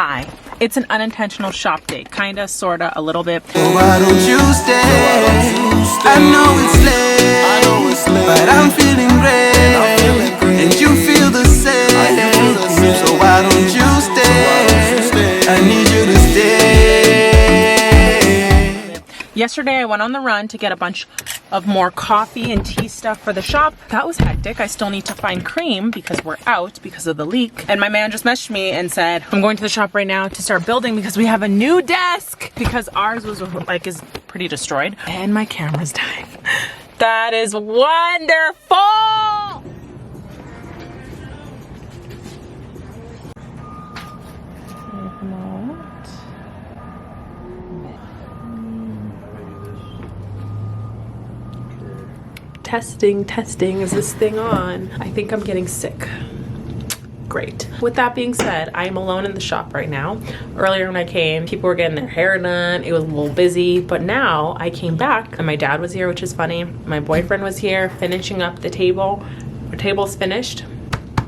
Hi. It's an unintentional shop date, kinda, sorta, a little bit. So why don't you stay? I know it's late, but I'm feeling great, and you feel the same. So why don't you stay? I need you to stay. Yesterday I went on the run to get a bunch of more coffee and tea stuff for the shop. That was hectic. I still need to find cream because we're out because of the leak. And my man just messaged me and said, I'm going to the shop right now to start building because we have a new desk because ours was is pretty destroyed and my camera's dying. That is wonderful. Testing, is this thing on? I think I'm getting sick. Great. With that being said, I am alone in the shop right now. Earlier when I came, people were getting their hair done. It was a little busy, but now I came back and my dad was here, which is funny. My boyfriend was here finishing up the table. The table's finished.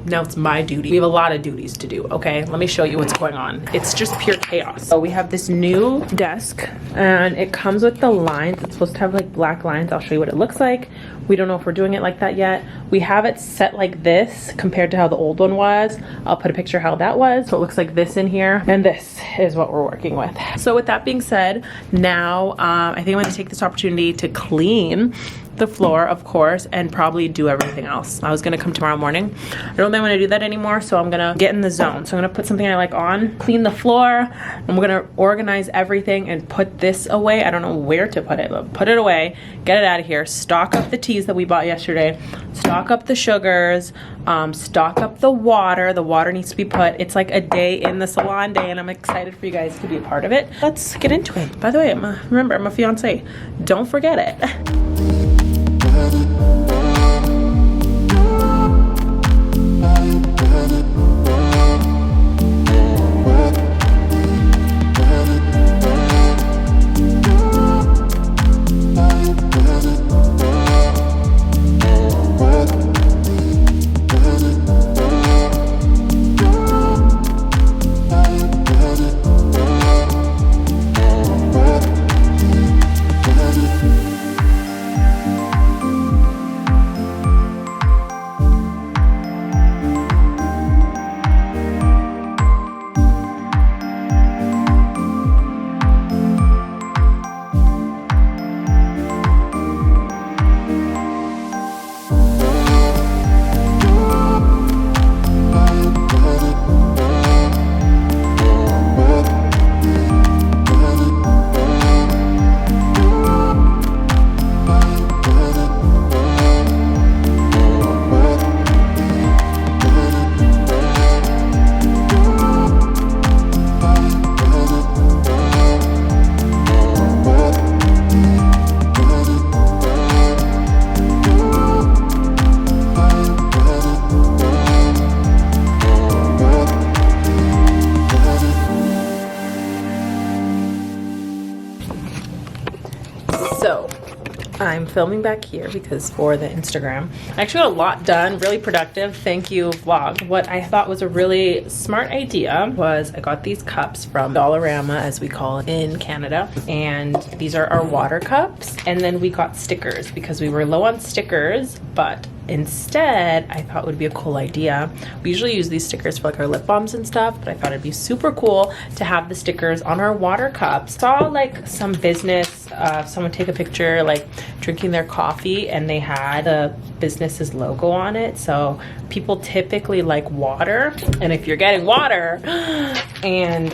Now it's my duty. We have a lot of duties to do, okay? Let me show you what's going on. It's just pure chaos. So we have this new desk and it comes with the lines. It's supposed to have like black lines. I'll show you what it looks like. We don't know if we're doing it like that yet. We have it set like this compared to how the old one was. I'll put a picture of how that was. So it looks like this in here. And this is what we're working with. So with that being said, now I think I'm gonna take this opportunity to clean the floor, of course, and probably do everything else. I was gonna come tomorrow morning. I don't think I'm gonna do that anymore, so I'm gonna get in the zone. So I'm gonna put something I like on, clean the floor. I'm gonna organize everything and put this away. I don't know where to put it, but put it away, get it out of here, stock up the teas that we bought yesterday, stock up the sugars, stock up the water. The water needs to be put. It's like a day in the salon day, and I'm excited for you guys to be a part of it. Let's get into it. By the way, remember, I'm a fiance. Don't forget it. I'm filming back here because for the Instagram. I actually got a lot done, really productive. Thank you, vlog. What I thought was a really smart idea was I got these cups from Dollarama, as we call it in Canada. And these are our water cups. And then we got stickers because we were low on stickers, but instead, I thought it would be a cool idea. We usually use these stickers for like our lip balms and stuff, but I thought it'd be super cool to have the stickers on our water cups. Saw like some business, someone take a picture like drinking their coffee and they had the business's logo on it. So people typically like water, and if you're getting water, and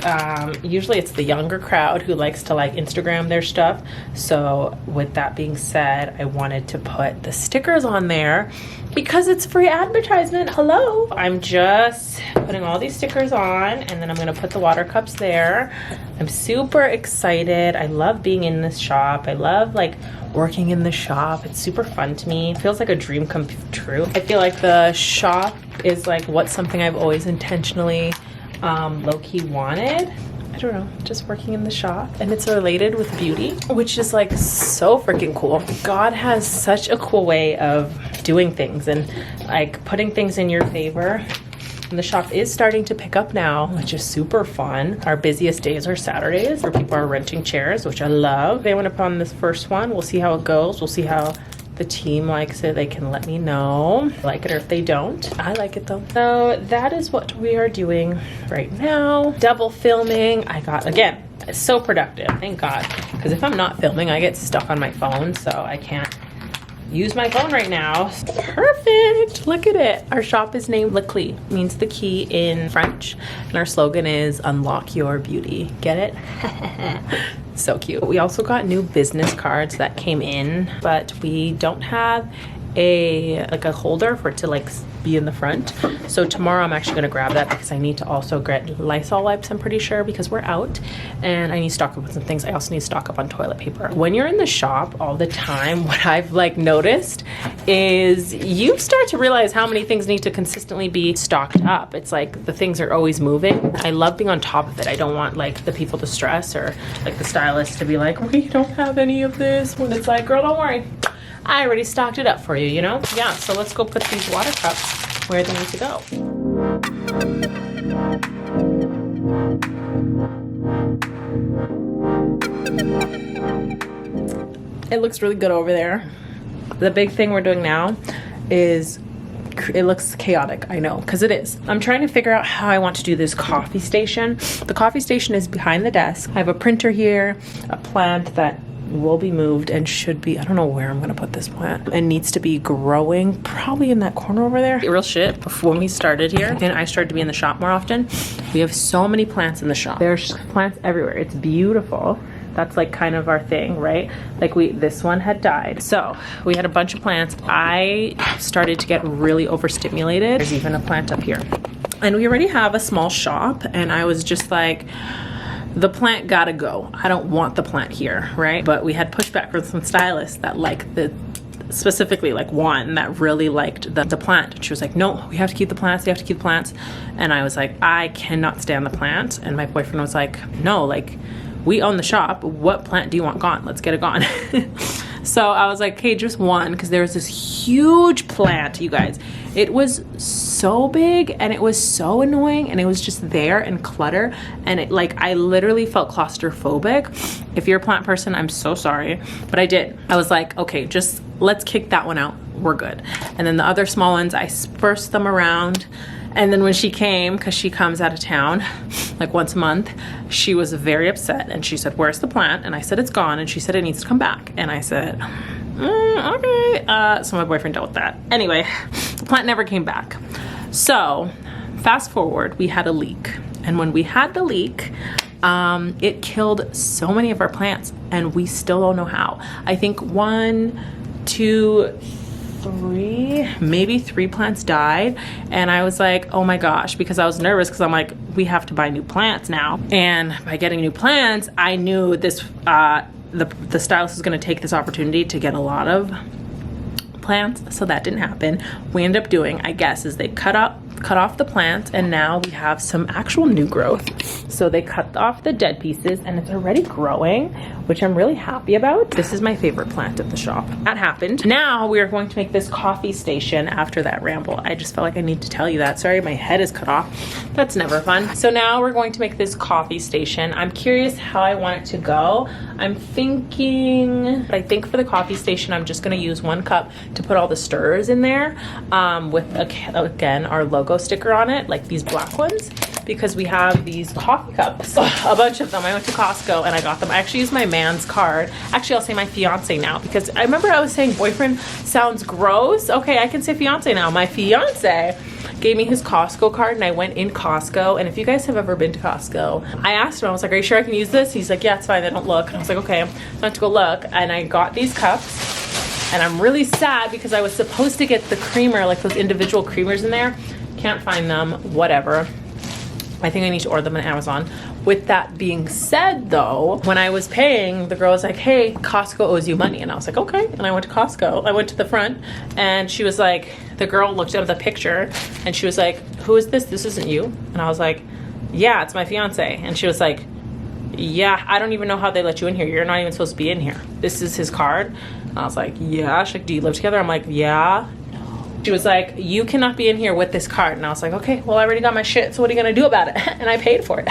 usually it's the younger crowd who likes to like Instagram their stuff. So with that being said, I wanted to put the stickers on there because it's free advertisement. Hello. I'm just putting all these stickers on and then I'm gonna put the water cups there. I'm super excited. I love being in this shop. I love like working in the shop. It's super fun to me. It feels like a dream come true. I feel like the shop is like what's something I've always intentionally low-key wanted. I don't know, just working in the shop, and it's related with beauty, which is like so freaking cool. God has such a cool way of doing things and like putting things in your favor. And the shop is starting to pick up now, which is super fun. Our busiest days are Saturdays where people are renting chairs, which I love. They went up on this first one. We'll see how it goes. We'll see how the team likes it. They can let me know if they like it or if they don't. I like it though. So that is what we are doing right now. Double filming. I got, again, it's so productive, thank God. Because if I'm not filming, I get stuck on my phone, so I can't use my phone right now. Perfect, look at it. Our shop is named Le Clé, means the key in French. And our slogan is unlock your beauty. Get it? So cute. We also got new business cards that came in, but we don't have a holder for it to like be in the front. So tomorrow I'm actually gonna grab that because I need to also get Lysol wipes, I'm pretty sure, because we're out and I need to stock up with some things. I also need to stock up on toilet paper. When you're in the shop all the time, what I've like noticed is you start to realize how many things need to consistently be stocked up. It's like the things are always moving. I love being on top of it. I don't want like the people to stress or like the stylist to be like, we don't have any of this, when it's like, girl, don't worry, I already stocked it up for you, you know? Yeah, so let's go put these water cups where they need to go. It looks really good over there. The big thing we're doing now is, it looks chaotic, I know, because it is. I'm trying to figure out how I want to do this coffee station. The coffee station is behind the desk. I have a printer here, a plant that will be moved and should be, I don't know where I'm gonna put this plant, and needs to be growing probably in that corner over there. Real shit, before we started here and I started to be in the shop more often, we have so many plants in the shop. There's plants everywhere. It's beautiful. That's like kind of our thing, right? Like this one had died. So we had a bunch of plants. I started to get really overstimulated. There's even a plant up here. And we already have a small shop and I was just like, the plant gotta go. I don't want the plant here, right? But we had pushback from some stylists that like specifically like one that really liked the plant. And she was like, no, we have to keep the plants, you have to keep the plants. And I was like, I cannot stand the plant. And my boyfriend was like, no, like we own the shop. What plant do you want gone? Let's get it gone. So I was like, okay, just one, because there was this huge plant, you guys. It was so big and it was so annoying and it was just there and clutter. And it like, I literally felt claustrophobic. If you're a plant person, I'm so sorry, but I did. I was like, okay, just let's kick that one out. We're good. And then the other small ones, I dispersed them around. And then when she came, because she comes out of town like once a month, she was very upset and she said, where's the plant? And I said, it's gone. And she said, it needs to come back. And I said, okay. So my boyfriend dealt with that. Anyway, the plant never came back. So fast forward, we had a leak. And when we had the leak, it killed so many of our plants and we still don't know how. I think 1, 2, 3, maybe 3 plants died. And I was like, oh my gosh, because I was nervous because I'm like, we have to buy new plants now. And by getting new plants, I knew this, the stylist was gonna take this opportunity to get a lot of plants. So that didn't happen. We ended up doing, I guess, is they cut off the plants and now we have some actual new growth. So they cut off the dead pieces and it's already growing, which I'm really happy about. This is my favorite plant at the shop. That happened. Now we are going to make this coffee station after that ramble. I just felt like I need to tell you that. Sorry, my head is cut off. That's never fun. So now we're going to make this coffee station. I'm curious how I want it to go. I think for the coffee station, I'm just gonna use 1 cup to put all the stirrers in there with, again, our logo sticker on it, like these black ones, because we have these coffee cups, a bunch of them. I went to Costco and I got them. I actually used my man's card. Actually, I'll say my fiance now, because I remember I was saying boyfriend sounds gross. Okay, I can say fiance now. My fiance gave me his Costco card and I went in Costco. And if you guys have ever been to Costco, I asked him, I was like, are you sure I can use this? He's like, yeah, it's fine, I don't look. And I was like, okay, I have to go look. And I got these cups and I'm really sad because I was supposed to get the creamer, like those individual creamers in there. Can't find them, whatever. I think I need to order them on Amazon. With that being said though, when I was paying, the girl was like, hey, Costco owes you money. And I was like, okay. And I went to Costco. I went to the front and she was like, the girl looked at the picture and she was like, who is this? This isn't you. And I was like, yeah, it's my fiance. And she was like, yeah, I don't even know how they let you in here. You're not even supposed to be in here. This is his card. And I was like, yeah. She's like, do you live together? I'm like, yeah. She was like, you cannot be in here with this cart. And I was like, okay, well, I already got my shit, so what are you gonna do about it? And I paid for it.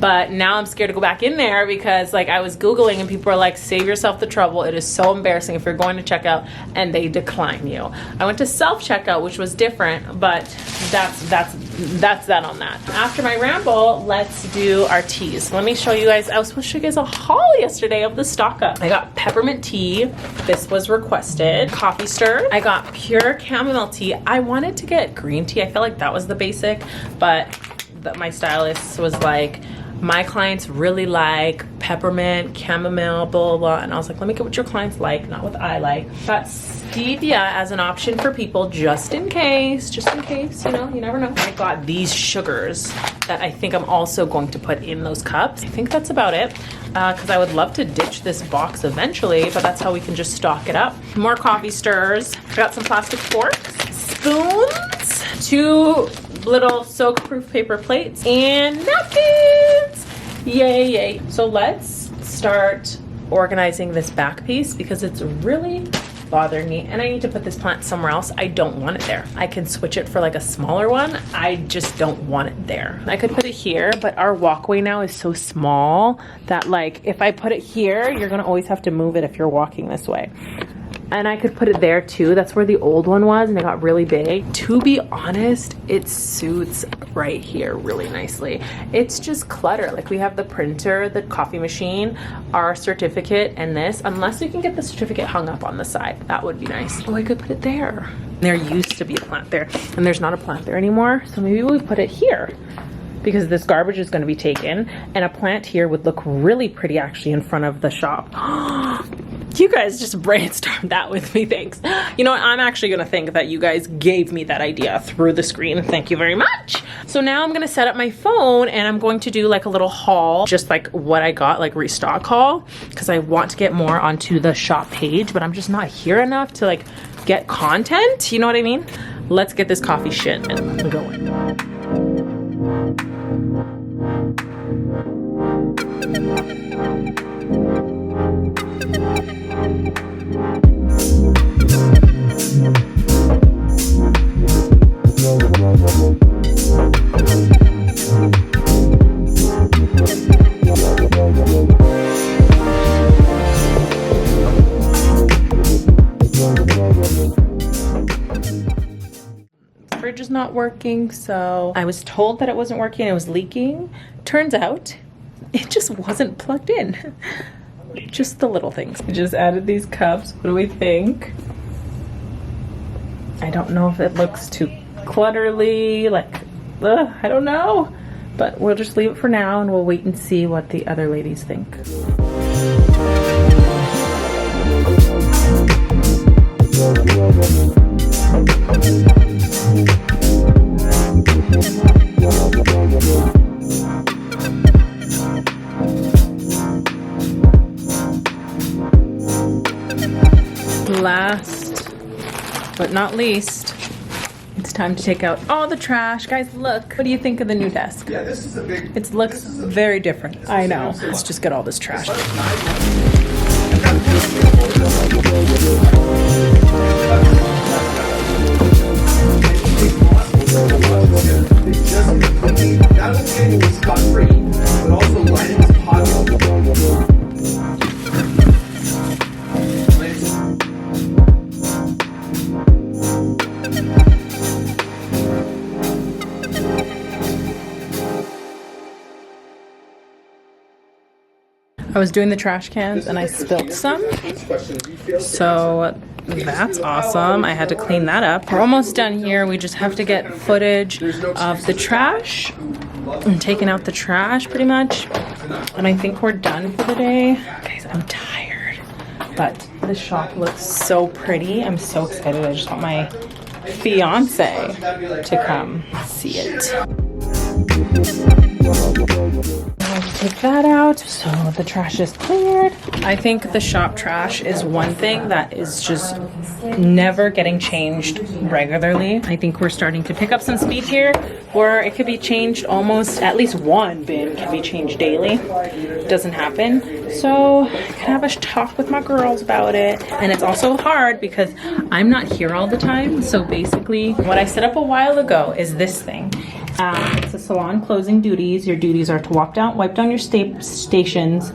But now I'm scared to go back in there because like I was Googling and people are like, save yourself the trouble. It is so embarrassing if you're going to checkout and they decline you. I went to self-checkout, which was different, but that's that on that. After my ramble, let's do our teas. Let me show you guys. I was supposed to show you guys a haul yesterday of the stock up. I got peppermint tea. This was requested. Coffee stir. I got pure chamomile tea. I wanted to get green tea. I felt like that was the basic, but my stylist was like, my clients really like peppermint, chamomile, blah, blah, blah. And I was like, let me get what your clients like, not what I like. Got stevia as an option for people just in case, you know, you never know. I got these sugars that I think I'm also going to put in those cups. I think that's about it, because I would love to ditch this box eventually, but that's how we can just stock it up. More coffee stirs. Got some plastic forks, spoons, 2 little soak-proof paper plates, and napkins. Yay, yay. So let's start organizing this back piece because it's really bothering me, and I need to put this plant somewhere else. I don't want it there. I can switch it for like a smaller one. I just don't want it there. I could put it here, but our walkway now is so small that like if I put it here, you're gonna always have to move it if you're walking this way. And I could put it there too. That's where the old one was and it got really big. To be honest, it suits right here really nicely. It's just clutter. Like we have the printer, the coffee machine, our certificate, and this. Unless we can get the certificate hung up on the side, that would be nice. Oh, I could put it there. There used to be a plant there and there's not a plant there anymore. So maybe we put it here because this garbage is going to be taken, and a plant here would look really pretty actually in front of the shop. You guys just brainstormed that with me, thanks. You know what, I'm actually gonna think that you guys gave me that idea through the screen. Thank you very much. So now I'm gonna set up my phone and I'm going to do like a little haul, just like what I got, like restock haul, because I want to get more onto the shop page, but I'm just not here enough to like get content, you know what I mean? Let's get this coffee shit going. Fridge is not working, so I was told that it wasn't working, it was leaking. Turns out it just wasn't plugged in. Just the little things. I just added these cups. What do we think? I don't know if it looks too clutterly, like, I don't know. But we'll just leave it for now and we'll wait and see what the other ladies think. Last but not least, it's time to take out all the trash. Guys, look. What do you think of the new desk? Yeah, this is a big... It looks very different. I know. Let's just get all this trash. Not only getting it scot-free, but also lighting his pocket. I was doing the trash cans and I spilled some. So that's awesome. I had to clean that up. We're almost done here. We just have to get footage of the trash and taking out the trash pretty much. And I think we're done for the day. Guys, I'm tired, but the shop looks so pretty. I'm so excited. I just want my fiance to come see it. I have to take that out so the trash is cleared. I think the shop trash is one thing that is just never getting changed regularly. I think we're starting to pick up some speed here where it could be changed almost, at least one bin can be changed daily. It doesn't happen. So I can have a talk with my girls about it. And it's also hard because I'm not here all the time. So basically what I set up a while ago is this thing. It's a salon closing duties. Your duties are to wipe down your stations,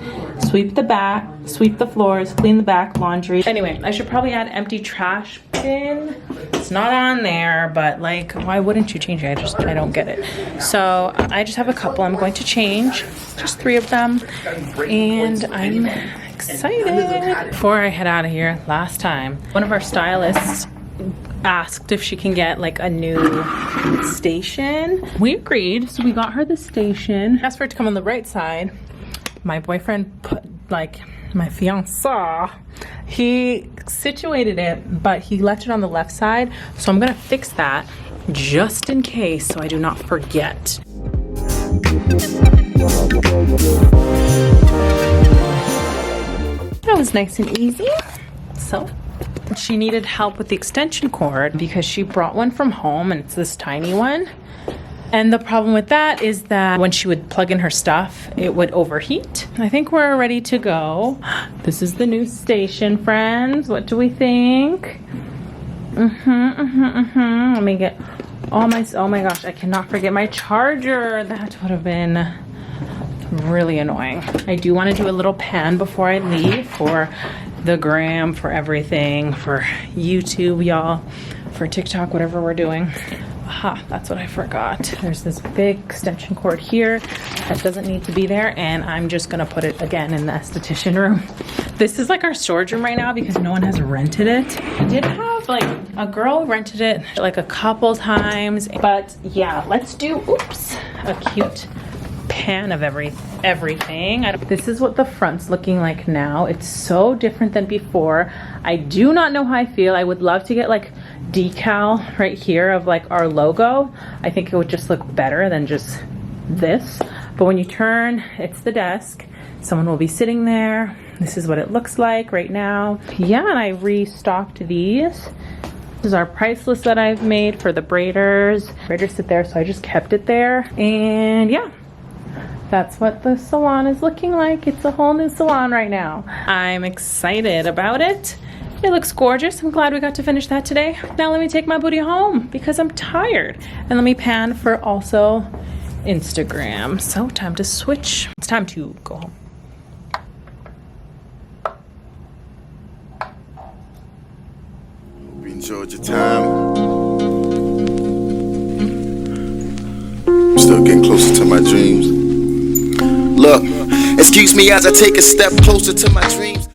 sweep the back, sweep the floors, clean the back, laundry. Anyway, I should probably add empty trash bin. It's not on there, but like, why wouldn't you change it? I don't get it. So I just have a couple I'm going to change, just 3 of them, and I'm excited. Before I head out of here, last time, one of our stylists asked if she can get like a new station. We agreed, so we got her the station. Asked for it to come on the right side. My boyfriend put, like, my fiancé, he situated it, but he left it on the left side. So I'm gonna fix that just in case, so I do not forget. That was nice and easy. So she needed help with the extension cord because she brought one from home and it's this tiny one. And the problem with that is that when she would plug in her stuff, it would overheat. I think we're ready to go. This is the new station, friends. What do we think? Let me get all my, oh my gosh, I cannot forget my charger. That would have been really annoying. I do want to do a little pan before I leave for the gram, for everything, for YouTube, y'all, for TikTok, whatever we're doing. Aha, that's what I forgot. There's this big extension cord here that doesn't need to be there, and I'm just gonna put it again in the esthetician room. This is like our storage room right now because no one has rented it. I did have like a girl rented it like a couple times, but yeah, let's do, oops, a cute pan of everything. This is what the front's looking like now. It's so different than before. I do not know how I feel. I would love to get like decal right here of like our logo. I think it would just look better than just this. But when you turn, it's the desk. Someone will be sitting there. This is what it looks like right now. Yeah, and I restocked these. This is our price list that I've made for the braiders. Braiders sit there, so I just kept it there. And yeah, that's what the salon is looking like. It's a whole new salon right now. I'm excited about it. It looks gorgeous. I'm glad we got to finish that today. Now let me take my booty home because I'm tired. And let me pan for also Instagram. So time to switch. It's time to go home. We enjoyed your time. Still getting closer to my dreams. Look, excuse me as I take a step closer to my dreams.